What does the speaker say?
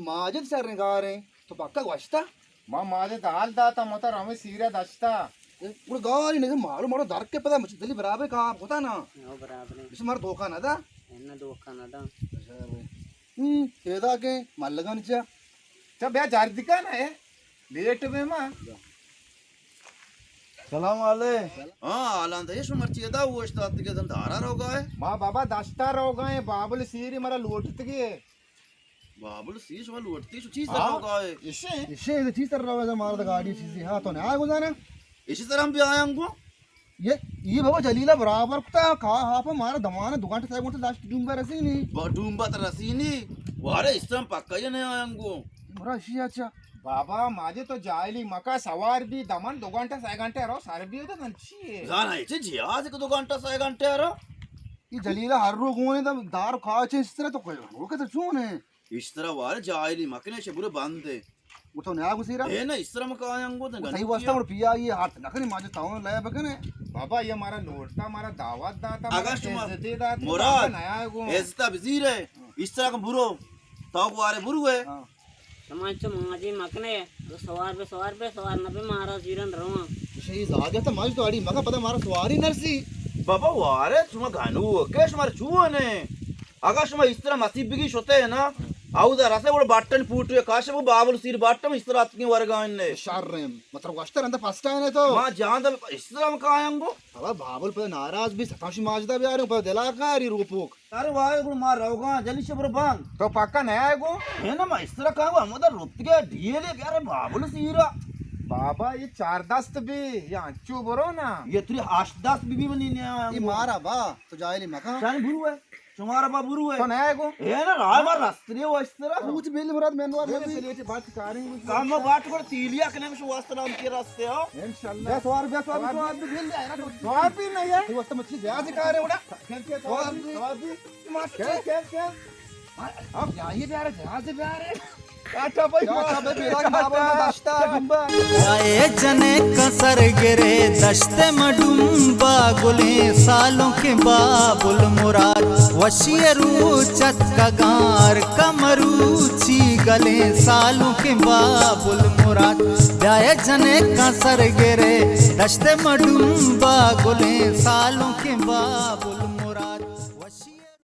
माजिद सरगारे तो पक्का वस्ता మా మాది దాల్ దాత మొత్తం రమే సీరియా దస్తా ఇప్పుడు గాలి నిజం మారు మారు దరకే పదా मुझे दिल्ली बराबर का होता ना बराबर है इस मार धोखा ना था एना धोखा ना था ఏదా के మల్లగా నిచ్చా जब बे जार्दिका ना है लेट में मां सलाम वाले हां आलांद ये मर्ची ఏదా वो इस्तात के दम धारा रोगा है మా బాబా దస్తా రోగా है बाबुल सीरी मरा लोटतगे बाबुल सीस वाल उठती सो चीज रोगा है इसे ये चीज तर रोगा मार गाड़ी चीज हां तो ना गुजारा इसी तरह हम भी आए हमको ये बाबा जलीला बराबर का खा हां पर मारा दमान दुकान से मोटे लास्ट डूंबा रसीनी डूंबा तर रसीनी वारे इस तरह पक्का ये नहीं आए हमको बड़ा अच्छा बाबा माझे तो जायली मका सवार भी दमन 2 घंटा 6 घंटे रो सारे भी तो नची है जाना है जी आज के 2 घंटा 6 घंटे रो ये जलीला हर रोग होने तो दार खा छे इस तरह तो कोई वो के तो चून है इस तरह वाले जायली मकने से पूरे बंद है वो तो नया गुसीरा है ना इस तरह में का आएंगो तो सही वास्ता और पिया ये हाथ नखनी माजे ताऊ ले बकने बाबा ये हमारा लोटता हमारा दावत दाता अगस्त इज्जती दाता मुराद नया गो ऐसा वजीर है इस तरह का बुरो ताऊ वाले बुरु है समाज तो माजी मकने तो सवार पे सवार न पे मारा जीरन रवा सही जागे तो माज तो आड़ी मका पता मारा सवारी नरसी बाबा वारे तुम गानू केश मार छुने आकाश में इस तरह नसीब बिगी होते है ना आउदा रसे वो बटन फूट हुए काश वो बाबुल सिर बटन इस तरह आतनी वर्गान ने शर्म मतलब वास्तर अंदर फर्स्ट टाइम है तो मां जान द इस तरह में कायांगो अब बाबुल पे नाराज भी सताशी माजदा भी आ रहे पर दिला का री रूपोक अरे वाह गुण मार रहोगा जल्दी से बरो बांग तो पक्का नया गो है ना मैं इस तरह कहूं हम उधर रुत के ढीले प्यारे बाबुल सिरा बाबा ये 4 दस्त भी ये अंचू बरो ना ये तुरी 8-10 बीबी बनी ने ये मारा बा तो जायली मका जान बुरु है तुम्हारा बाबुरु है तो नया गो है ना राय मार रास्ते वो इस तरह कुछ बेल मुराद मेनवार में से बात करेंगे काम में बात कर तीलिया कने में वास्ता नाम के रास्ते हो इंशाल्लाह 10 बार भी बेल जाए ना स्वाद भी नहीं है वास्ता मच्छी ज्यादा दिखा रहे उड़ा स्वाद भी क्या अब जाइए प्यार जहां से प्यार है काटा भाई मेरा बाबा दस्ता डुंबा आए जने कसर गिरे दस्ते मडुम्बा गुले सालों के बाबुल मुराद वशियरू चक्कगार कमरूची गले सालों के बाबुल मुराद आए जने कसर गिरे दस्ते मडुम्बा गुले सालों के बाबुल